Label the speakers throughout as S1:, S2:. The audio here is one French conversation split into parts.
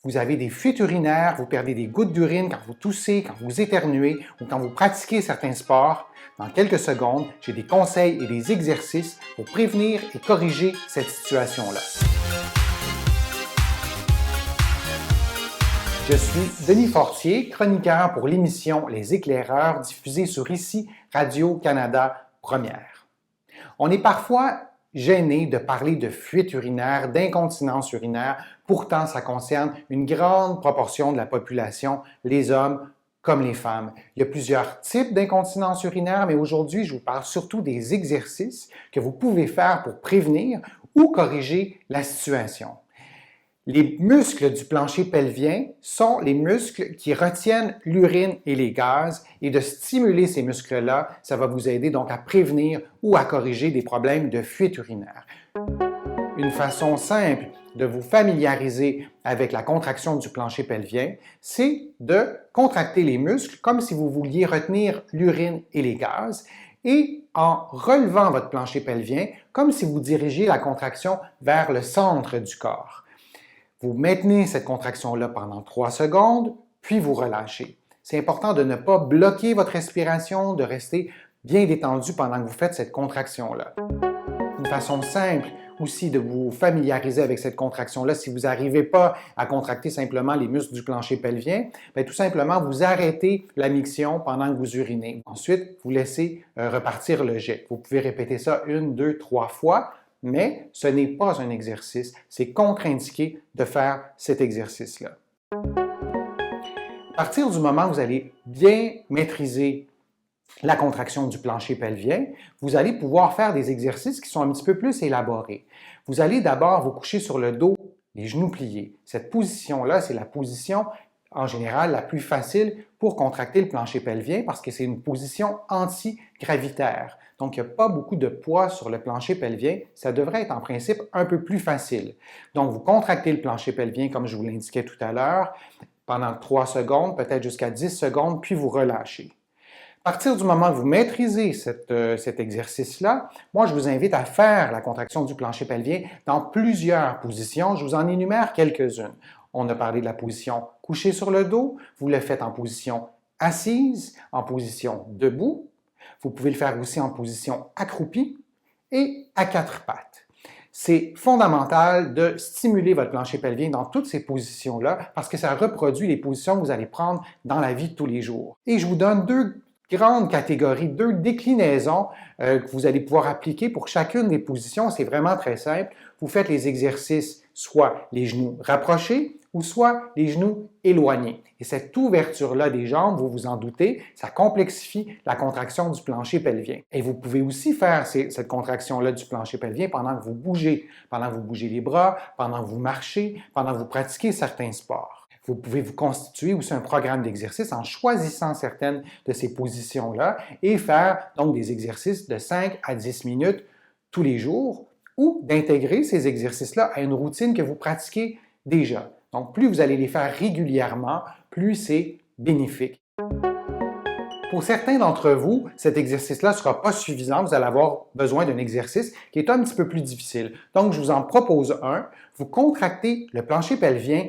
S1: vous avez des fuites urinaires, vous perdez des gouttes d'urine quand vous toussez, quand vous éternuez ou quand vous pratiquez certains sports, dans quelques secondes, j'ai des conseils et des exercices pour prévenir et corriger cette situation-là. Je suis Denis Fortier, chroniqueur pour l'émission Les Éclaireurs diffusée sur ICI Radio-Canada Première. On est parfois gêné de parler de fuite urinaire, d'incontinence urinaire, pourtant ça concerne une grande proportion de la population, les hommes comme les femmes. Il y a plusieurs types d'incontinence urinaire, mais aujourd'hui, je vous parle surtout des exercices que vous pouvez faire pour prévenir ou corriger la situation. Les muscles du plancher pelvien sont les muscles qui retiennent l'urine et les gaz, et de stimuler ces muscles-là, ça va vous aider donc à prévenir ou à corriger des problèmes de fuite urinaire. Une façon simple de vous familiariser avec la contraction du plancher pelvien, c'est de contracter les muscles comme si vous vouliez retenir l'urine et les gaz, et en relevant votre plancher pelvien comme si vous dirigiez la contraction vers le centre du corps. Vous maintenez cette contraction-là pendant 3 secondes, puis vous relâchez. C'est important de ne pas bloquer votre respiration, de rester bien détendu pendant que vous faites cette contraction-là. Une façon simple aussi de vous familiariser avec cette contraction-là, si vous n'arrivez pas à contracter simplement les muscles du plancher pelvien, bien, tout simplement, vous arrêtez la miction pendant que vous urinez. Ensuite, vous laissez repartir le jet. Vous pouvez répéter ça 1, 2, 3 fois, mais ce n'est pas un exercice. C'est contre-indiqué de faire cet exercice-là. À partir du moment où vous allez bien maîtriser la contraction du plancher pelvien, vous allez pouvoir faire des exercices qui sont un petit peu plus élaborés. Vous allez d'abord vous coucher sur le dos, les genoux pliés. Cette position-là, c'est la position en général la plus facile pour contracter le plancher pelvien parce que c'est une position antigravitaire. Donc, il n'y a pas beaucoup de poids sur le plancher pelvien. Ça devrait être en principe un peu plus facile. Donc, vous contractez le plancher pelvien comme je vous l'indiquais tout à l'heure pendant 3 secondes, peut-être jusqu'à 10 secondes, puis vous relâchez. À partir du moment où vous maîtrisez cet exercice-là, moi, je vous invite à faire la contraction du plancher pelvien dans plusieurs positions. Je vous en énumère quelques-unes. On a parlé de la position couchée sur le dos. Vous le faites en position assise, en position debout. Vous pouvez le faire aussi en position accroupie et à 4 pattes. C'est fondamental de stimuler votre plancher pelvien dans toutes ces positions-là parce que ça reproduit les positions que vous allez prendre dans la vie de tous les jours. Et je vous donne 2 grandes catégories, 2 déclinaisons que vous allez pouvoir appliquer pour chacune des positions. C'est vraiment très simple. Vous faites les exercices soit les genoux rapprochés ou soit les genoux éloignés. Et cette ouverture-là des jambes, vous vous en doutez, ça complexifie la contraction du plancher pelvien. Et vous pouvez aussi faire cette contraction-là du plancher pelvien pendant que vous bougez les bras, pendant que vous marchez, pendant que vous pratiquez certains sports. Vous pouvez vous constituer aussi un programme d'exercice en choisissant certaines de ces positions-là et faire donc des exercices de 5 à 10 minutes tous les jours ou d'intégrer ces exercices-là à une routine que vous pratiquez déjà. Donc, plus vous allez les faire régulièrement, plus c'est bénéfique. Pour certains d'entre vous, cet exercice-là ne sera pas suffisant. Vous allez avoir besoin d'un exercice qui est un petit peu plus difficile. Donc, je vous en propose un. Vous contractez le plancher pelvien,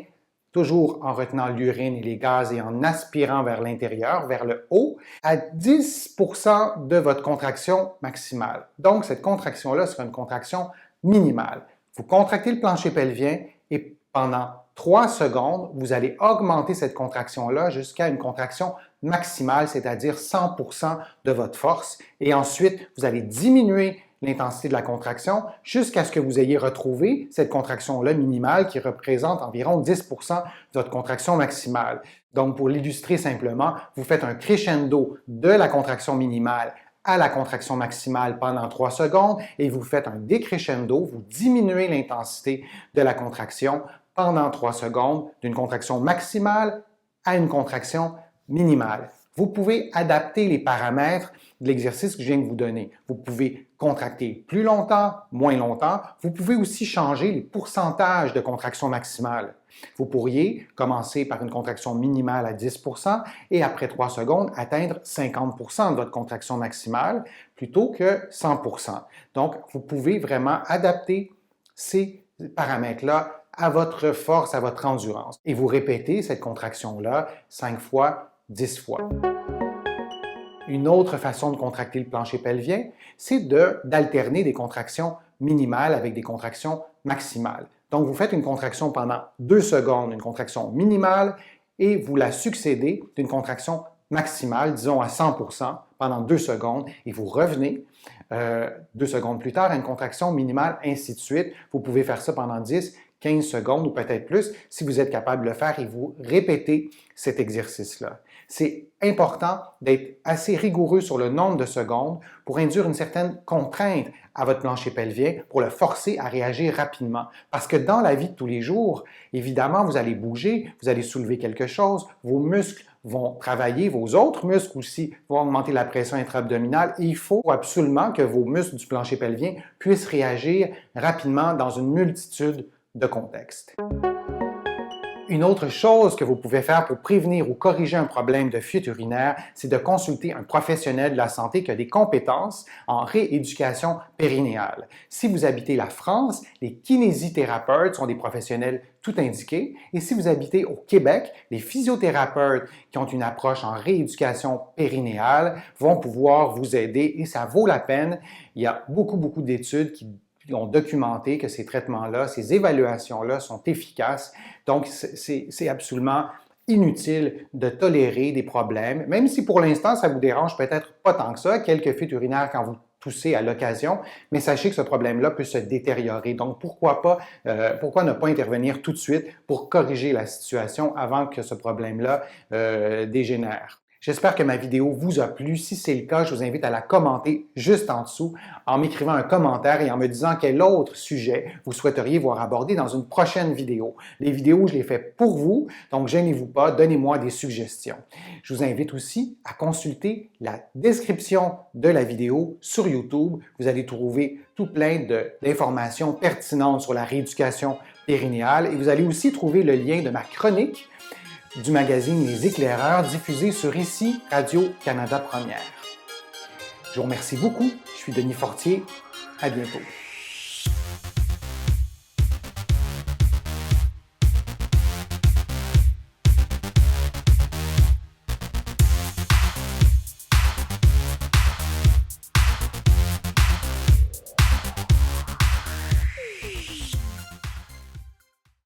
S1: toujours en retenant l'urine et les gaz et en aspirant vers l'intérieur, vers le haut, à 10% de votre contraction maximale. Donc, cette contraction-là sera une contraction minimale. Vous contractez le plancher pelvien et pendant 3 secondes, vous allez augmenter cette contraction-là jusqu'à une contraction maximale, c'est-à-dire 100% de votre force. Et ensuite, vous allez diminuer l'intensité de la contraction jusqu'à ce que vous ayez retrouvé cette contraction-là minimale qui représente environ 10% de votre contraction maximale. Donc, pour l'illustrer simplement, vous faites un crescendo de la contraction minimale à la contraction maximale pendant 3 secondes et vous faites un décrescendo, vous diminuez l'intensité de la contraction pendant 3 secondes d'une contraction maximale à une contraction minimale. Vous pouvez adapter les paramètres de l'exercice que je viens de vous donner. Vous pouvez contracter plus longtemps, moins longtemps. Vous pouvez aussi changer les pourcentages de contraction maximale. Vous pourriez commencer par une contraction minimale à 10% et après 3 secondes atteindre 50% de votre contraction maximale plutôt que 100%. Donc, vous pouvez vraiment adapter ces paramètres-là à votre force, à votre endurance. Et vous répétez cette contraction-là 5 fois, 10 fois. Une autre façon de contracter le plancher pelvien, c'est d'alterner des contractions minimales avec des contractions maximales. Donc, vous faites une contraction pendant 2 secondes, une contraction minimale, et vous la succédez d'une contraction maximale, disons à 100% pendant 2 secondes, et vous revenez 2 secondes plus tard à une contraction minimale, ainsi de suite. Vous pouvez faire ça pendant 10, 15 secondes ou peut-être plus si vous êtes capable de le faire et vous répétez cet exercice-là. C'est important d'être assez rigoureux sur le nombre de secondes pour induire une certaine contrainte à votre plancher pelvien, pour le forcer à réagir rapidement. Parce que dans la vie de tous les jours, évidemment, vous allez bouger, vous allez soulever quelque chose, vos muscles vont travailler, vos autres muscles aussi vont augmenter la pression intra-abdominale et il faut absolument que vos muscles du plancher pelvien puissent réagir rapidement dans une multitude de contextes. Une autre chose que vous pouvez faire pour prévenir ou corriger un problème de fuite urinaire, c'est de consulter un professionnel de la santé qui a des compétences en rééducation périnéale. Si vous habitez la France, les kinésithérapeutes sont des professionnels tout indiqués. Et si vous habitez au Québec, les physiothérapeutes qui ont une approche en rééducation périnéale vont pouvoir vous aider et ça vaut la peine. Il y a beaucoup d'études qui ont documenté que ces traitements-là, ces évaluations-là sont efficaces. Donc, c'est absolument inutile de tolérer des problèmes, même si pour l'instant, ça vous dérange peut-être pas tant que ça, quelques fuites urinaires quand vous toussez à l'occasion, mais sachez que ce problème-là peut se détériorer. Donc, pourquoi ne pas intervenir tout de suite pour corriger la situation avant que ce problème-là dégénère? J'espère que ma vidéo vous a plu. Si c'est le cas, je vous invite à la commenter juste en dessous en m'écrivant un commentaire et en me disant quel autre sujet vous souhaiteriez voir abordé dans une prochaine vidéo. Les vidéos, je les fais pour vous, donc gênez-vous pas, donnez-moi des suggestions. Je vous invite aussi à consulter la description de la vidéo sur YouTube. Vous allez trouver tout plein d'informations pertinentes sur la rééducation périnéale et vous allez aussi trouver le lien de ma chronique du magazine Les Éclaireurs diffusé sur ICI Radio-Canada Première. Je vous remercie beaucoup. Je suis Denis Fortier. À bientôt.